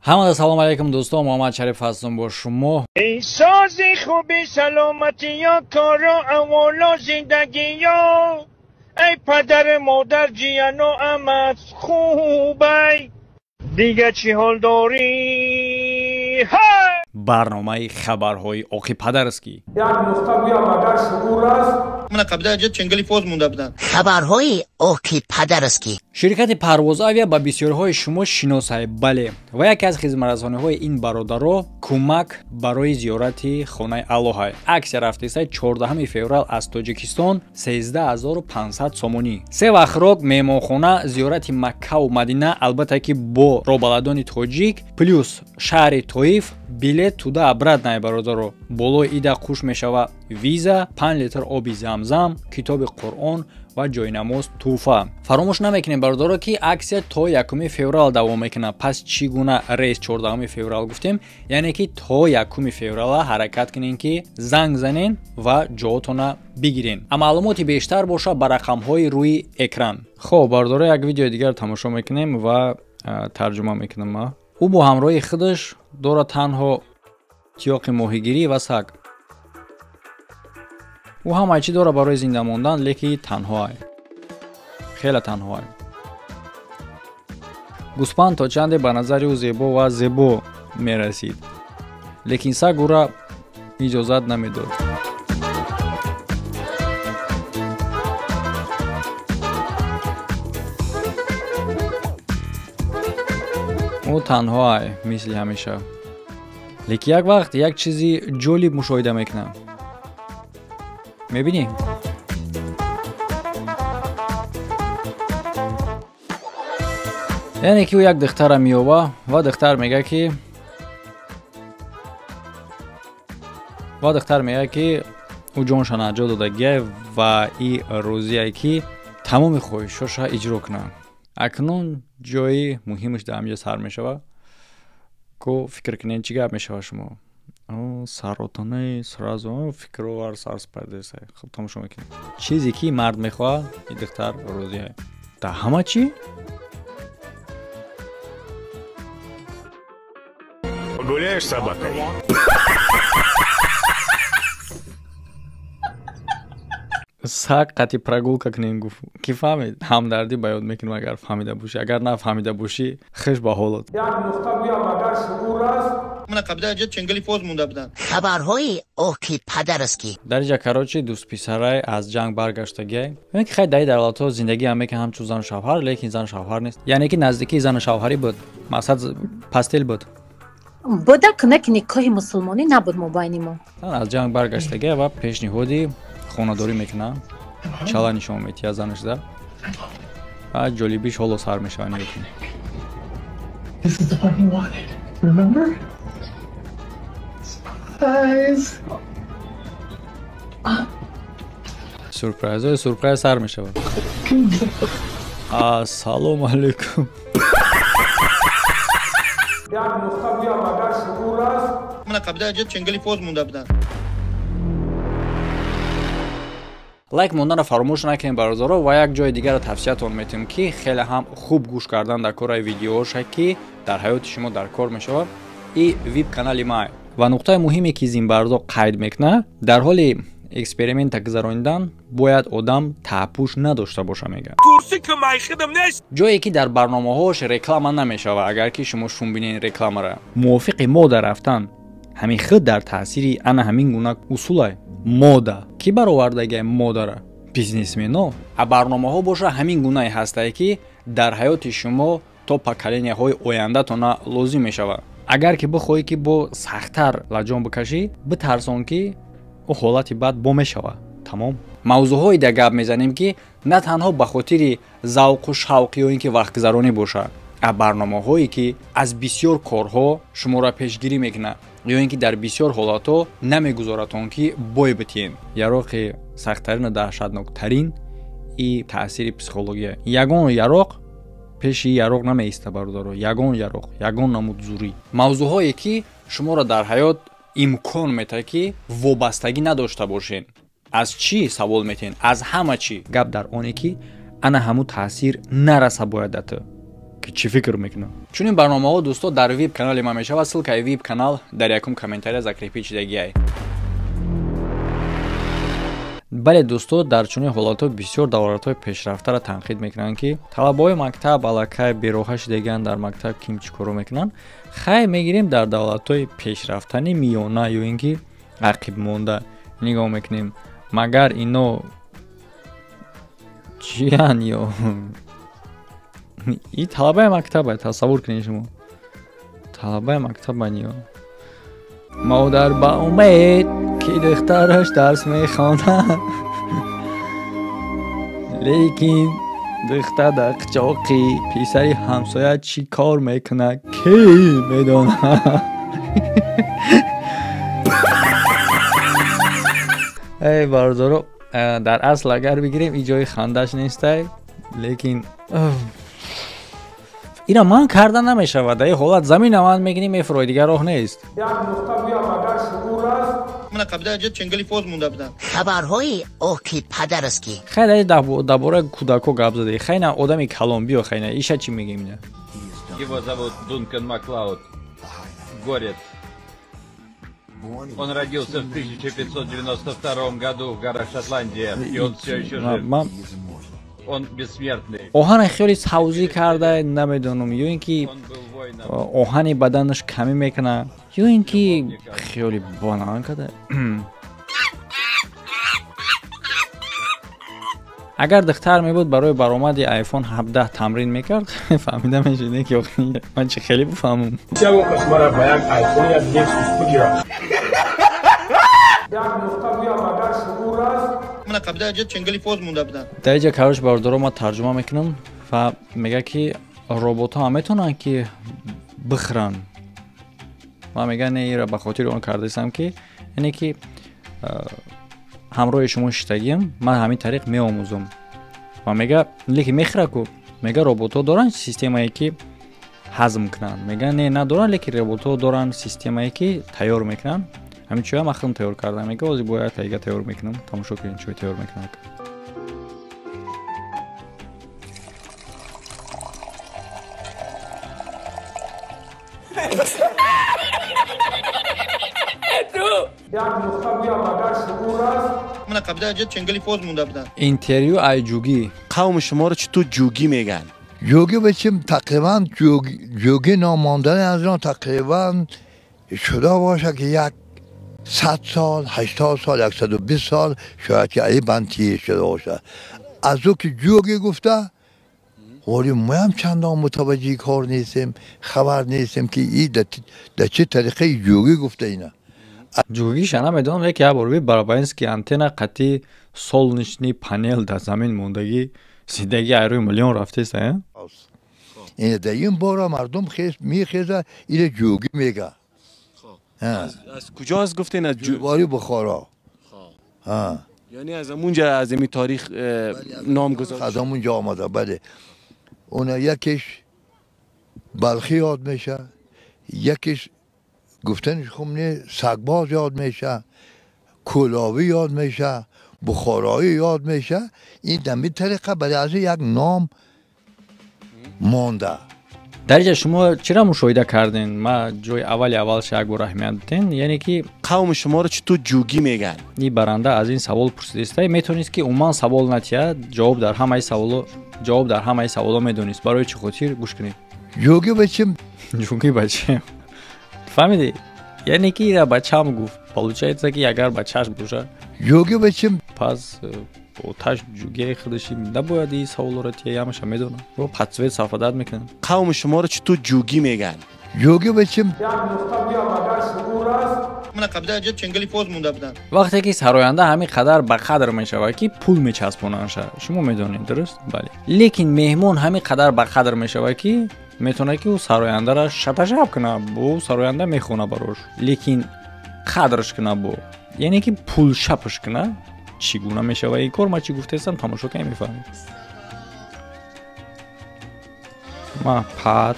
Hamma salom alaykum do'stlar, Muhammad Sharif hastم با شما. ای سازی خوبی سلامتی یا کارا اولا زندگی یا ای پدر مادر جیان و امت خوبی دیگه چی حال داری های برنامه خبرهای اوکی پدرسکی. یک نقطه بیا مگر شعور است. من قبل از چنگلی فوز مونده بودن. خبرهای اوکی پدرسکی. شرکت پرواز آویا با بسیارهای شما شناسه بله و یکی از خدمترسانهای این برادرها کمک برای زیارت خانه الوهای عکس رفته سه 14 فوریه از تاجیکستان 13500 سومونی سه وخروق مهمانخانه زیارت مکه و مدینه البته که با روبلدان تاجیک پلیس شهر طائف بلیط توده ابرد نه برادرها بالا ایده خوش میشوه ویزا 5 لیتر آب زمزم کتاب قرآن و جای نماز توفه فراموش نمیکنیم برادرها که عکس تا 1 فوریه دوام میکنه پس چگونه ریس 14 فوریه گفتیم یعنی که تا 1 فوریه حرکت کنین که زنگ زنین و جاتون بگیرین اما معلوماتی بیشتر باشه بر رقم های روی اکران خب برادرها یک ویدیو دیگر تماشا میکنیم و ترجمه میکنم ما او با همراه خودش داره تنها تیاق ماهیگیری و سگ او همه چی داره برای زنده موندن لیکی تنها خیلی تنها گوسپند تا چنده به نظر او زیبا و زیبا میرسید لیکن سگ او را اجازت نمیداد او تنها مثل همیشه لیکن یک وقت یک چیزی جالب مشاهده میکنم میبینی؟ یعنی که او یک دختر میوه و دختر میگه که او جانش نجات داده و این روزیه که تمام خواهشاش اجرا کنه اکنون جای مهمش در همینجا سر میشوه که فکر کنین چی گپ میشوه شما سرطانه سرازو فکرو سر سپرده سه خب تماشا میکنیم چیزی که مرد میخواه این دختر روزیه تا همه چی Гуляешь с собакой? سگ قطعی прогулка کنین گفت کی فهمید همدردی بیاد میکنم اگر فهمیده باشی اگر نه فهمیده باشی خش با حالت یک نقطه بیا مگر شعور است. من قبل از چنگلی فوز مونده بودن. خبرهای اوکی پدرسکی. در اینجا کراچی دوست پسرای از جنگ برگشتگی یعنی که خیلی در ایالت‌ها زندگی هم میکنه همچون زن و شوهر لیکن زن و شوهر نیست یعنی که نزدیکی زن و شوهری بود مقصد پستیل بود بوده کنه که نکاح مسلمانی نبود مبین ما از جنگ برگشتگی و پیشنهادی خانه‌داری میکنه چالانی شما میتی از زنش ده و جالبیش حالا سر میشه نگاه This is the one you wanted. Remember? Surprise. سورپرایز سر میشه سلام علیکم یک نقطه بیا مگر شعور است. من قبل از چنگلی فوز مونده بودن. لایک موندن رو فراموش نکنید برادرها و یک جای دیگر رو توصیه‌تون میتونم که خیلی هم خوب گوش کردن در کارهای ویدیوهاش که در حیات شما در کار میشه این ویب کانال ما و نقطه مهمی که زین برادر قید میکنه در حال اکسپریمنت گذراندن باید آدم تحپوش نداشته باشه میگه کورسی که مای خدم نیست جایی که در برنامه‌هاش رکلام نمیشه و اگر که شما شون ببینین رکلام را موافق موده رفتن همین خود در تاثیر انا همین گونه اصول موده کی برآوردگی موده را بیزنسمن‌ها برنامه‌ها باشه همین گونه هسته که در حیات شما تا پکلینی‌های آینده تون لازم میشه اگر که بخوای که با سخت‌تر لجام بکشی بترسون که او حالتی بعد با میشوه تمام موضوعهای دیگه گپ میزنیم که نه تنها به خاطر ذوق و شوق یا اینکه وقت گذرانی باشه برنامه‌هایی که از بسیار کارها شما را پیشگیری میکنه یا اینکه در بسیار حالاتو نمیگذارتون که بای بتین یراق سخت‌ترین و دهشتناک‌ترین ای تاثیر پسیکولوژی یگان یراق پیش یراق نمیسته برادر یگان یراق یگان نمود زوری موضوعهایی که شما را در حیات امکان میده که وابستگی نداشته باشین از چی سوال میتین از همه چی گپ در آنه که انا همو تاثیر نرسه باید ки чӣ фикр мекунам. Чунин барномаҳо дӯсто дар веб канали ман мешавад. Ссилкаи веб канал дар якум комментария закрепи чидагиай. бале дӯсто дар чунин ҳолатҳо бисёр давлатҳои пешрафтаро танқид мекунанд ки талабаҳои мактаб аллакай бероҳа шудагианд дар мактаб ким чӣ коро мекунанд. хай мегирем дар давлатҳои пешрафтани миёна ё ин ки ақибмонда нигоҳ мекунем. магар ино чиян ё и талабаи мактаба тасаввур кунед шумо. талабаи мактабан ё модар ба умед ки духтараш дарс мехонад лекин духтар дар қичоқи писари ҳамсоя чӣ кор мекунад ки медонад. эй бардоро дар асл агар бигирем ин ҷои хандаш нестай, лекин ина ман карда намешавад. ай ҳолат замина ман мегини мефурой, дигар роҳ нест. як нуқта биям агар шуур аст من قبل جد چنگلی فوز مونده بودن. خبرهای اوکی پدرسکی. خیلی دابوره کودکو گپ زدی. خیلی آدمی کلام بیو خیلی. ایشا چی میگیم نه؟ Его зовут Дункан Маклауд. Горец. Он родился в 1592 году в горах Шотландии, и он все еще жив. Он бессмертный. оҳан хеле савзӣ карда намедонам, ё ин ки оҳани баданаш камӣ мекуна, ё ин ки хеле банан када. агар духтар мебуд барои баромади iPhone 17 тамрин мекард, фаҳмида мешудем ки ман чӣ хеле буфаҳмам. як нуқта биям агар шуур аст من قبل جد چنگلی فوز مونده بودن. дар ин ҷа карош бардоро ма тарҷума мекунам ва мега ки роботҳо метавонанд ки бихӯран. ва мега не ира ба хотири он кардастам ки яъне ки ҳамроҳи шумо шиштагиам, ман ҳамин тариқ меомӯзам. ва мега лекин мехӯра ку мега роботҳо доранд системае ки ҳазм кунанд. мега не надоранд, лекин роботҳо доранд системае ки тайёр мекунанд. ҳамин чоя ман худам тайёр кардам. мега ҳозир бояд тайга тайёр мекунам. тамошо кунед чой тайёр мекунад. як нуқта биям агар шуур аст من قبل جد چنگلی فوز مونده بودن. интервю айҷугӣ. قوم شما رو چطور جوگی میگن؟ جوگی بچیم تقریبا جوگی ناماندن از آن تقریبا شده باشه که یک 100 سال 80 سال 120 سال شاید که ای بنتی شده باشه. از او که جوگی گفته ولی ما هم چندان متوجه کار نیستیم، خبر نیستیم که این در چه طریقه جوگی گفته اینا. ҷӯгӣ шана медонам як бор барабарински антенна қатъи солнечный панел дар замин мондагӣ зиндагӣ айрӯи миллион рафтест. این در این بارا مردم میخیزه این جوگی میگه. از کجا از گفتین؟ از جواری بخارا. یعنی از اونجا از این تاریخ نام گذاشته؟ از اونجا آمده. بله. اون یکیش بلخی یاد میشه، یکیش گفتنش خب نه سگباز یاد میشه، کولاوی یاد میشه، بخارایی یاد میشه. این دمی طریقه برای از یک نام مونده. дар ҷа шумо чиро мушоҳида кардин? ма ҷои аввалш як бор аҳамият дитен, яъне ки قوم شما رو چطور جوگی میگن؟ این برنده از این سوال پرسیدست. میتونید که عموما سوال نتیه جواب در همه سوالا میدونید. برای چه خاطر گوش کنید. جوگی بچیم. جوگی بچیم. فهمیدی؟ یعنی که اینا بچه‌ام گفت. получается که اگر بچه‌اش باشه جوگی بچیم. پس оташ ҷугии худаши набояд ин саволро тиямаша медонам. ва подсвет сафадат мекунам. قوم شما رو چطور جوگی میگن؟ جوگی بچیم. як нуқта биям агар шуур аст من قبل جد چنگلی فوز مونده بودن. вақте ки сароянда ҳамин қадар ба қадр мешавад ки пул мечаспонанша, шумо медонед, дуруст? бале. лекин меҳмон ҳамин қадар ба қадр мешавад ки метавонад ки ӯ сарояндаро шаташаб кунад. бо сароянда мехона барош, лекин қадрш кунад бо, яъне ки пул шапш кунад. чӣ гуна мешавад ин кор? ма чӣ гуфтаистам тамошо кунед мефаҳмед. ма пат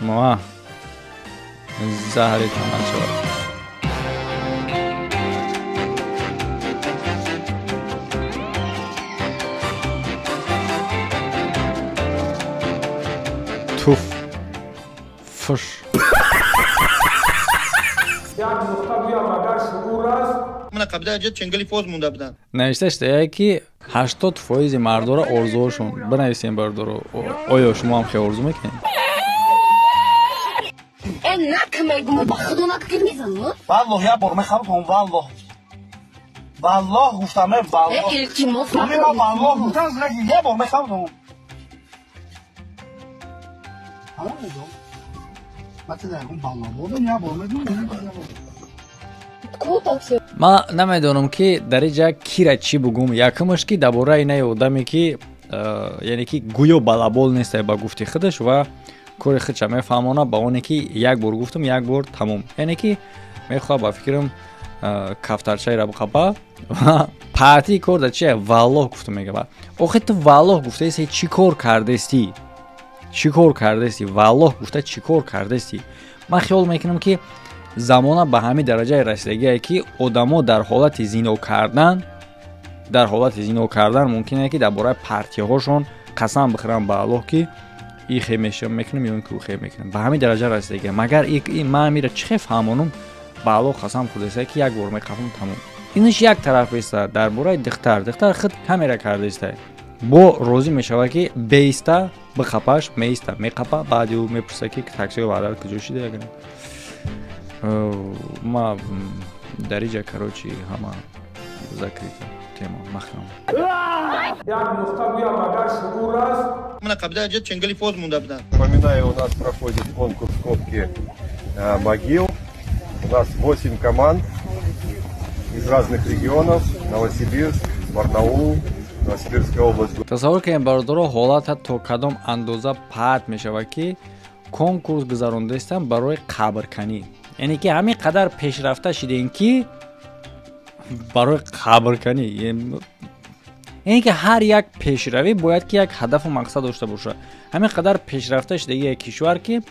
ма заҳри тамак шавад. فش یک نقطه بیام اگر شعور است من قبل اجت چنگلی پوز مونده بودن نوشته شده که 80% مردورا آرزوهاشون بنویسین بردارو آیا شما هم خیلی آرزو میکنین؟ والله یا برمه خواهدون والله گفتمه والله همه ما والله گفتم از نگی یا برمه خواهدون همه میدون من تدرگم والله بودن یا برمه دون ما نمیدونم که در اینجا کی را چی بگم. یکمش که درباره این آدمی که یعنی که گویا بالابول نیست با گفتی خودش و کار خودش میفهمونه با اونی که یک بار گفتم یک بار تموم، یعنی که میخواد با فکرم کفترچه را بخوابه و پاتی کرده چیه والله گفتم میگه با آخه تو والله گفته ایستی چی کار کرده استی، چی کار کرده استی، والله گفته چی کار کرده استی. من خیال میکنم که زمانه به همین درجه رسیدگی که آدما در حالت زنا کردن ممکنه که درباره پارتی هاشون قسم بخورن به الله که این خیلی میشه میکنم یا اون که خیلی میکنم، به همین درجه رسیدگی. مگر این من میره چه فهمونم به الله قسم خورده که یک بار میخوام تموم. اینش یک طرف است. درباره دختر خود کامیرا کرده است با روزی میشه که بیسته بخپاش میسته میخپا بعد او میپرسه که تاکسی رو بعد کجا شده اگر ما در اینجا کروچی همه ذکری تیما مخنم یک نقطه بیام اگر شعور است من قبل اجت چنگلی پوز مونده بودن. Напоминаю, у нас проходит конкурс копки могил. У нас 8 команд из разных регионов. Новосибирск, Барнаул, Новосибирская область. تصور کنیم برادرها حالت تا کدام اندازه پرت میشه که کنکورس گذرانده استن برای قبرکنی، یعنی که همین قدر پیشرفته شدین که برای قبرکنی، یعنی که هر یک پیشروی باید که یک هدف و مقصد داشته باشه. همین قدر پیشرفته شده یک کشور که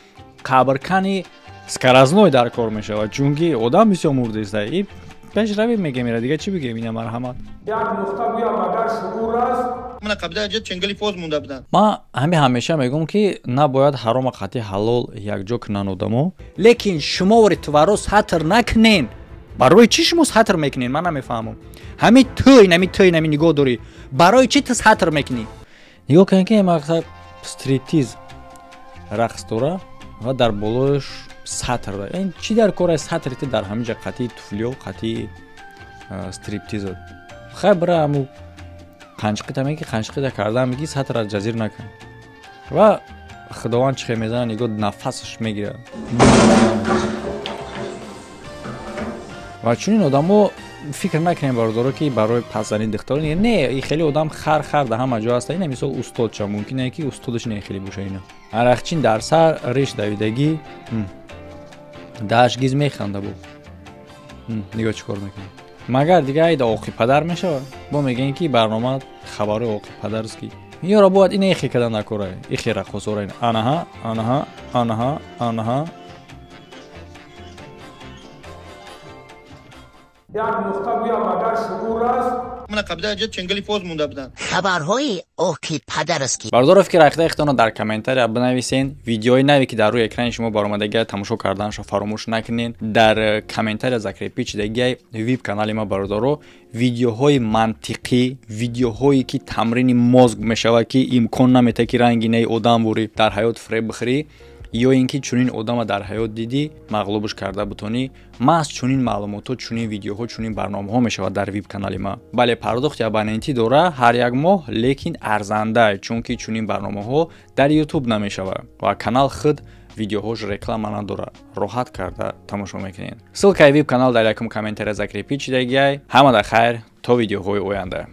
قبرکنی سکرازنوی در کار میشه و چونکی آدم بسیار مرده است. این پیشروی میگه میره دیگه چی بگیم. این مرحمت یک نقطه بیام اگر شعور است من قبل اجت چنگلی پوز مونده بودن. ما همیشه میگم که نباید حرام قطعی حلال یک جا کنن آدمو، لیکن شما وری تو ساتر نکنین. برای چی شما ساتر میکنین؟ من نمیفهمم. همین توی نگاه داری برای چی تو ساتر میکنی؟ نگاه کن که مقصد استریپتیز رقص داره و در بالایش ساتر داره. این چی در کار ساتریتی در همینجا قطعی توفلیو قطعی استریپتیز خیلی برای همو قنچقی تمیگی قنچقی در کرده میگی سطر از جزیر نکن و خداوند چخه میزنه نگاه نفسش میگیره و چون این آدم ها فکر نکنیم برادارا که برای پسنی دختار نه این خیلی آدم خر در همه جا هست. این مثال استاد چه ممکنه که استادش نه خیلی باشه. اینا عرقچین در سر ریش دویدگی داش گیز میخنده بود نگاه چیکار میکنه. مگر دیگه ایده آقی پدر میشه با میگن که برنامه خبر آقی پدر است که یا را باید این ایخی کدن نکره ایخی را خسوره این آنها یک نقطه بیام اگر شعور است من قبل اجت چنگلی پوز مونده بودن. خبرهای آقی پدر است که بردار فکر اختیارتون رو در کامنتر بنویسین. ویدیوهای نوی که در روی اکران شما برآمدگی تماشا کردنش فراموش نکنین. در کامنتر ذکر پیچیدگی ویب کانال ما بردارو ویدیوهای منطقی، ویدیوهایی که تمرین مغز میشوه که امکان نمیده که رنگینه آدم بوری در حیات فریب بخری یا اینکه چونین آدم در حیات دیدی مغلوبش کرده بتونی. ما از چونین معلومات، چونین ویدیوها، چونین برنامه‌ها میشود در ویب کانال ما. بله پرداخت ابوننتی داره هر یک ماه، لیکن ارزنده چون که چونین برنامه‌ها در یوتیوب نمیشود و کانال خود ویدیوهاش رکلام نداره. راحت کرده تماشا میکنین. ссылка ویب کانال در یکم کامنتر ذکر پیچیدگی. همه در خیر تا ویدیوهای آینده.